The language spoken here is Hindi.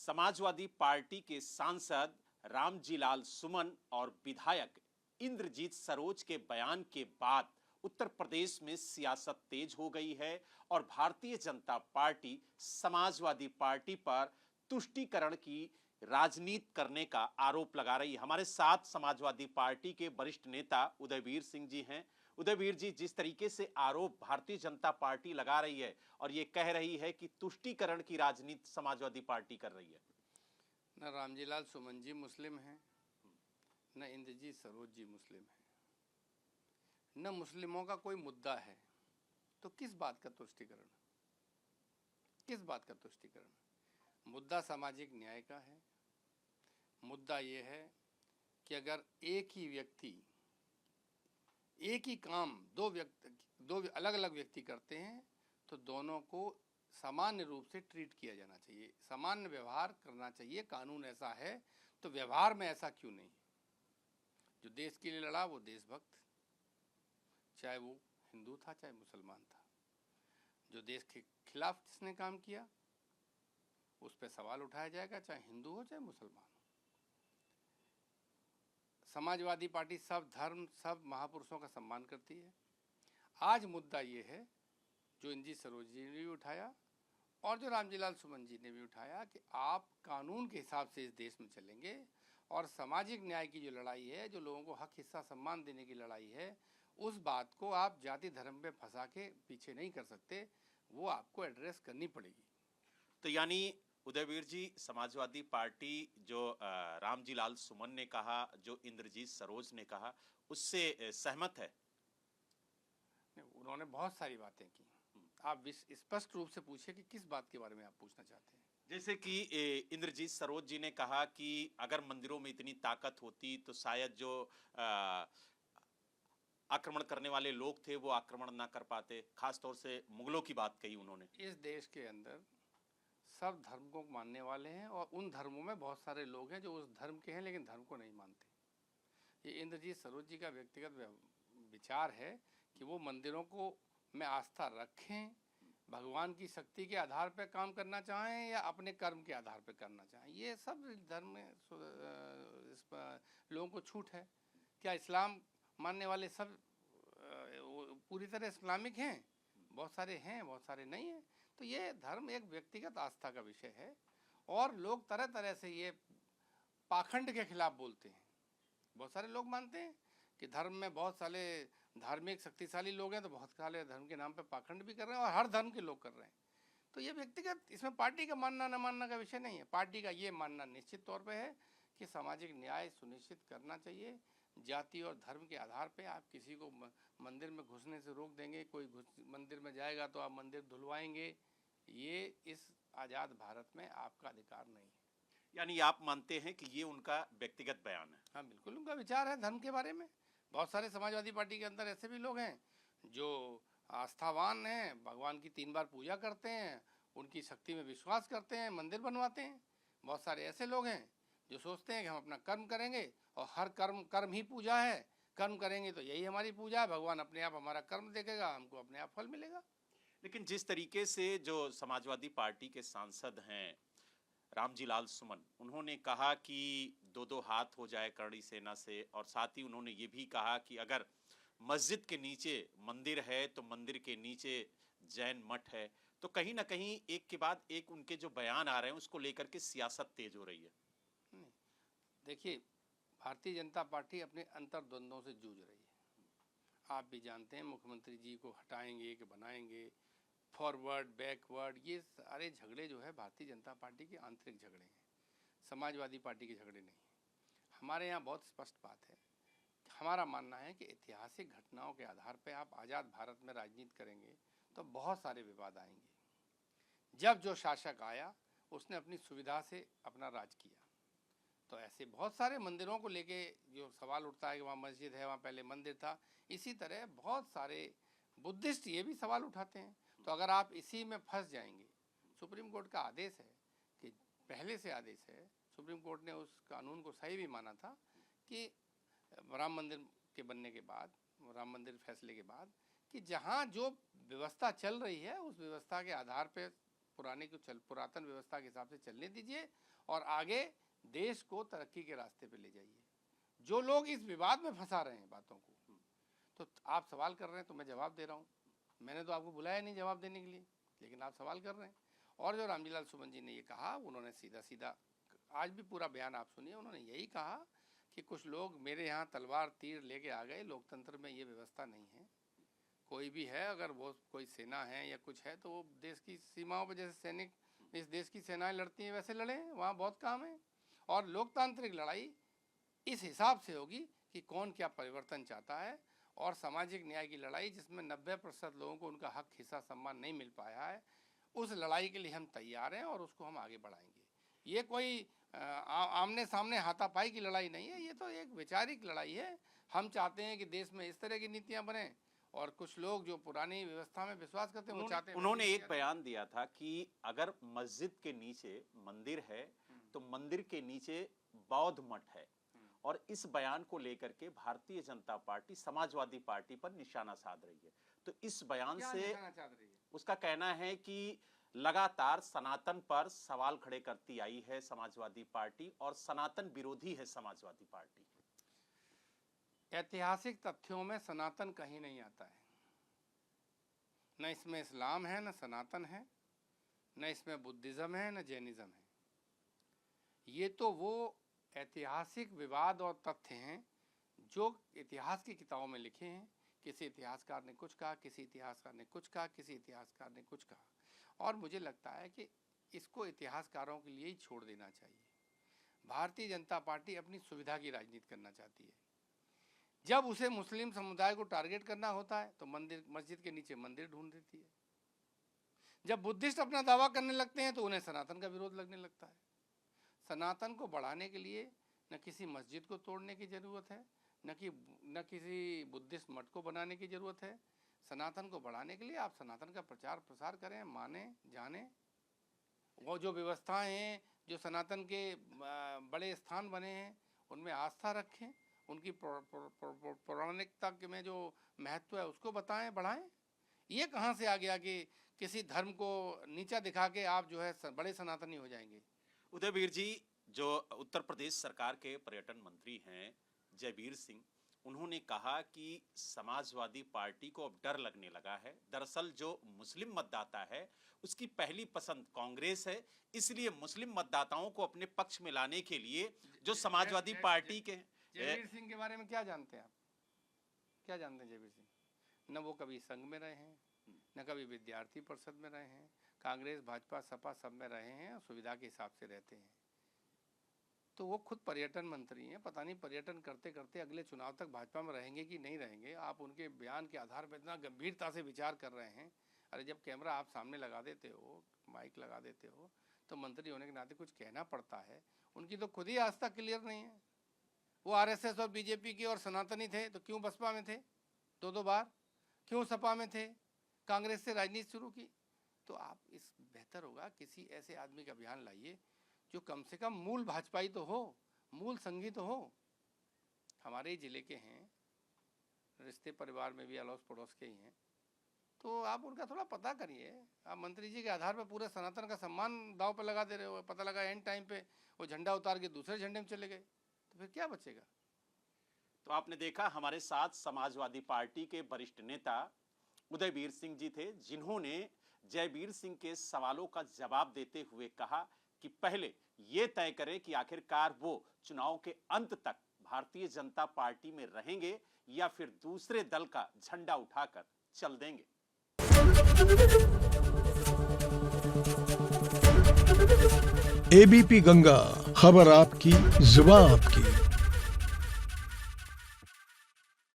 समाजवादी पार्टी के सांसद रामजीलाल सुमन और विधायक इंद्रजीत सरोज के बयान के बाद उत्तर प्रदेश में सियासत तेज हो गई है और भारतीय जनता पार्टी समाजवादी पार्टी पर तुष्टीकरण की राजनीति करने का आरोप लगा रही है। हमारे साथ समाजवादी पार्टी के वरिष्ठ नेता उदयवीर सिंह जी हैं। उदयवीर जी, जिस तरीके से आरोप भारतीय जनता पार्टी लगा रही है और ये कह रही है कि तुष्टीकरण की राजनीति समाजवादी पार्टी कर रही है। न रामजीलाल सुमन जी मुस्लिम हैं, न इंद्रजीत सरोज जी मुस्लिम हैं, न मुस्लिमों का कोई मुद्दा है, तो किस बात का तुष्टीकरण? किस बात का तुष्टीकरण? मुद्दा सामाजिक न्याय का है। मुद्दा ये है कि अगर एक ही व्यक्ति एक ही काम दो अलग अलग व्यक्ति करते हैं तो दोनों को सामान्य रूप से ट्रीट किया जाना चाहिए, सामान्य व्यवहार करना चाहिए। कानून ऐसा है तो व्यवहार में ऐसा क्यों नहीं? जो देश के लिए लड़ा वो देशभक्त, चाहे वो हिंदू था चाहे मुसलमान था। जो देश के खिलाफ जिसने काम किया उस पर सवाल उठाया जाएगा, चाहे हिंदू हो चाहे मुसलमान हो। समाजवादी पार्टी सब धर्म सब महापुरुषों का सम्मान करती है। आज मुद्दा ये है जो इंद्रजीत सरोज जी ने भी उठाया और जो रामजीलाल सुमन जी ने भी उठाया कि आप कानून के हिसाब से इस देश में चलेंगे और सामाजिक न्याय की जो लड़ाई है, जो लोगों को हक हिस्सा सम्मान देने की लड़ाई है, उस बात को आप जाति धर्म पे फंसा के पीछे नहीं कर सकते, वो आपको एड्रेस करनी पड़ेगी। तो यानी उदयवीर जी, समाजवादी पार्टी जो रामजीलाल सुमन ने कहा, जो इंद्रजीत सरोज ने कहा, उससे सहमत है? उन्होंने बहुत सारी बातें की। आप स्पष्ट रूप से पूछिए कि किस बात के बारे में आप पूछना चाहते हैं। जैसे कि इंद्रजीत सरोज जी ने कहा कि अगर मंदिरों में इतनी ताकत होती तो शायद जो आक्रमण करने वाले लोग थे वो आक्रमण ना कर पाते। खासतौर से मुगलों की बात कही उन्होंने। इस देश के अंदर सब धर्म को मानने वाले हैं और उन धर्मों में बहुत सारे लोग हैं जो उस धर्म के हैं लेकिन धर्म को नहीं मानते। ये इंद्रजीत सरोज जी का व्यक्तिगत विचार है कि वो मंदिरों को में आस्था रखें, भगवान की शक्ति के आधार पर काम करना चाहें या अपने कर्म के आधार पर करना चाहें। ये सब धर्म में लोगों को छूट है। क्या इस्लाम मानने वाले सब पूरी तरह इस्लामिक हैं? बहुत सारे हैं, बहुत सारे नहीं हैं। तो ये धर्म एक व्यक्तिगत आस्था का विषय है और लोग तरह तरह से ये पाखंड के खिलाफ बोलते हैं। बहुत सारे लोग मानते हैं कि धर्म में बहुत सारे धार्मिक शक्तिशाली लोग हैं तो बहुत सारे धर्म के नाम पे पाखंड भी कर रहे हैं और हर धर्म के लोग कर रहे हैं। तो ये व्यक्तिगत, इसमें पार्टी का मानना न मानना का विषय नहीं है। पार्टी का ये मानना निश्चित तौर पे है कि सामाजिक न्याय सुनिश्चित करना चाहिए। जाति और धर्म के आधार पे आप किसी को मंदिर में घुसने से रोक देंगे, कोई मंदिर में जाएगा तो आप मंदिर धुलवाएंगे, ये इस आज़ाद भारत में आपका अधिकार नहीं है। यानी आप मानते हैं कि ये उनका व्यक्तिगत बयान है? हाँ, बिल्कुल उनका विचार है धर्म के बारे में। बहुत सारे समाजवादी पार्टी के अंदर ऐसे भी लोग हैं जो आस्थावान हैं, भगवान की 3 बार पूजा करते हैं, उनकी शक्ति में विश्वास करते हैं, मंदिर बनवाते हैं। बहुत सारे ऐसे लोग हैं जो सोचते हैं कि हम अपना कर्म करेंगे और हर कर्म ही पूजा है, कर्म करेंगे तो यही हमारी पूजा है, भगवान अपने आप हमारा कर्म देखेगा, हमको अपने आप फल मिलेगा। लेकिन जिस तरीके से जो समाजवादी पार्टी के सांसद हैं रामजीलाल सुमन, उन्होंने कहा कि दो हाथ हो जाए करणी सेना से, और साथ ही उन्होंने ये भी कहा कि अगर मस्जिद के नीचे मंदिर है तो मंदिर के नीचे जैन मठ है, तो कहीं ना कहीं एक के बाद एक उनके जो बयान आ रहे हैं उसको लेकर के सियासत तेज हो रही है। देखिए, भारतीय जनता पार्टी अपने अंतर्द्वंद्वों से जूझ रही है। आप भी जानते हैं मुख्यमंत्री जी को हटाएंगे कि बनाएंगे, फॉरवर्ड बैकवर्ड, ये सारे झगड़े जो है भारतीय जनता पार्टी के आंतरिक झगड़े हैं, समाजवादी पार्टी के झगड़े नहीं। हमारे यहाँ बहुत स्पष्ट बात है, हमारा मानना है कि ऐतिहासिक घटनाओं के आधार पर आप आज़ाद भारत में राजनीति करेंगे तो बहुत सारे विवाद आएंगे। जब जो शासक आया उसने अपनी सुविधा से अपना राज किया, तो ऐसे बहुत सारे मंदिरों को लेके जो सवाल उठता है कि वहाँ मस्जिद है, वहाँ पहले मंदिर था, इसी तरह बहुत सारे बुद्धिस्ट ये भी सवाल उठाते हैं। तो अगर आप इसी में फंस जाएंगे, सुप्रीम कोर्ट का आदेश है कि पहले से आदेश है, सुप्रीम कोर्ट ने उस कानून को सही भी माना था कि राम मंदिर के बनने के बाद, राम मंदिर फैसले के बाद, कि जहाँ जो व्यवस्था चल रही है उस व्यवस्था के आधार पर पुरातन व्यवस्था के हिसाब से चलने दीजिए और आगे देश को तरक्की के रास्ते पे ले जाइए। जो लोग इस विवाद में फंसा रहे हैं बातों को, तो आप सवाल कर रहे हैं तो मैं जवाब दे रहा हूँ। मैंने तो आपको बुलाया नहीं जवाब देने के लिए, लेकिन आप सवाल कर रहे हैं। और जो रामजीलाल सुमन जी ने ये कहा, उन्होंने सीधा सीधा, आज भी पूरा बयान आप सुनिए, उन्होंने यही कहा कि कुछ लोग मेरे यहाँ तलवार तीर लेके आ गए, लोकतंत्र में ये व्यवस्था नहीं है। कोई भी है, अगर वो कोई सेना है या कुछ है तो वो देश की सीमाओं पर, जैसे सैनिक इस देश की सेनाएं लड़ती हैं वैसे लड़े, वहाँ बहुत काम है। और लोकतांत्रिक लड़ाई इस हिसाब से होगी कि कौन क्या परिवर्तन चाहता है, और सामाजिक न्याय की लड़ाई जिसमें 90% लोगों को उनका हक, हिस्सा, सम्मान नहीं मिल पाया है, उस लड़ाई के लिए हम तैयार हैं और उसको हम आगे बढ़ाएंगे। ये कोई आमने सामने हाथापाई की लड़ाई नहीं है, ये तो एक वैचारिक लड़ाई है। हम चाहते हैं कि देश में इस तरह की नीतियां बने, और कुछ लोग जो पुरानी व्यवस्था में विश्वास करते हैं वो चाहते हैं। उन्होंने एक बयान दिया था कि अगर मस्जिद के नीचे मंदिर है तो मंदिर के नीचे बौद्ध मठ है, और इस बयान को लेकर के भारतीय जनता पार्टी समाजवादी पार्टी पर निशाना साध रही है। तो इस बयान से उसका कहना है कि लगातार सनातन पर सवाल खड़े करती आई है समाजवादी पार्टी, और सनातन विरोधी है समाजवादी पार्टी। ऐतिहासिक तथ्यों में सनातन कहीं नहीं आता है, न इसमें इस्लाम है, न सनातन है, न इसमें बुद्धिज्म है, न जैनिज्म है। ये तो वो ऐतिहासिक विवाद और तथ्य हैं जो इतिहास की किताबों में लिखे हैं। किसी इतिहासकार ने कुछ कहा, किसी इतिहासकार ने कुछ कहा, किसी इतिहासकार ने कुछ कहा, और मुझे लगता है कि इसको इतिहासकारों के लिए ही छोड़ देना चाहिए। भारतीय जनता पार्टी अपनी सुविधा की राजनीति करना चाहती है। जब उसे मुस्लिम समुदाय को टारगेट करना होता है तो मस्जिद के नीचे मंदिर ढूंढ देती है। जब बुद्धिस्ट अपना दावा करने लगते हैं तो उन्हें सनातन का विरोध लगने लगता है। सनातन को बढ़ाने के लिए न किसी मस्जिद को तोड़ने की ज़रूरत है, न किसी बुद्धिस्ट मठ को बनाने की ज़रूरत है। सनातन को बढ़ाने के लिए आप सनातन का प्रचार प्रसार करें, माने जाने। वो जो व्यवस्थाएं हैं, जो सनातन के बड़े स्थान बने हैं, उनमें आस्था रखें, उनकी पौराणिकता में जो महत्व है उसको बताएं, बढ़ाएं। ये कहाँ से आ गया कि किसी धर्म को नीचा दिखा के आप जो है बड़े सनातनी हो जाएंगे। उदयवीर जी, जो उत्तर प्रदेश सरकार के पर्यटन मंत्री हैं जयवीर सिंह, उन्होंने कहा कि समाजवादी पार्टी को अब डर लगने लगा है। दरअसल जो मुस्लिम मतदाता है उसकी पहली पसंद कांग्रेस है, इसलिए मुस्लिम मतदाताओं को अपने पक्ष में लाने के लिए जो समाजवादी पार्टी के जयवीर सिंह के बारे में क्या जानते हैं आप? क्या जानते हैं जयवीर सिंह? न वो कभी संघ में रहे हैं, न कभी विद्यार्थी परिषद में रहे हैं। कांग्रेस, भाजपा, सपा सब में रहे हैं, सुविधा के हिसाब से रहते हैं। तो वो खुद पर्यटन मंत्री हैं। पता नहीं पर्यटन करते करते अगले चुनाव तक भाजपा में रहेंगे कि नहीं रहेंगे। आप उनके बयान के आधार पर इतना गंभीरता से विचार कर रहे हैं। अरे जब कैमरा आप सामने लगा देते हो, माइक लगा देते हो, तो मंत्री होने के नाते कुछ कहना पड़ता है। उनकी तो खुद ही आस्था क्लियर नहीं है। वो आरएसएस और बीजेपी के और सनातनी थे तो क्यों बसपा में थे 2-2 बार? क्यों सपा में थे? कांग्रेस से राजनीति शुरू की। तो आप इस बेहतर होगा किसी ऐसे आदमी का बयान लाइए जो कम से कम मूल भाजपाई तो हो, मूल संघी तो हो। हमारे जिले के हैं, रिश्ते परिवार में भी अड़ोस पड़ोस के ही हैं, तो आप उनका थोड़ा पता करिए। आप मंत्री जी के आधार पर पूरे सनातन का सम्मान दांव पे लगा दे रहे हो। पता लगा एंड टाइम पे वो झंडा उतार के दूसरे झंडे में चले गए, तो फिर क्या बचेगा? तो आपने देखा, हमारे साथ समाजवादी पार्टी के वरिष्ठ नेता उदयवीर सिंह जी थे, जिन्होंने जयवीर सिंह के सवालों का जवाब देते हुए कहा कि पहले ये तय करें कि आखिरकार वो चुनाव के अंत तक भारतीय जनता पार्टी में रहेंगे या फिर दूसरे दल का झंडा उठाकर चल देंगे। एबीपी गंगा, खबर आपकी, जुबान आपकी।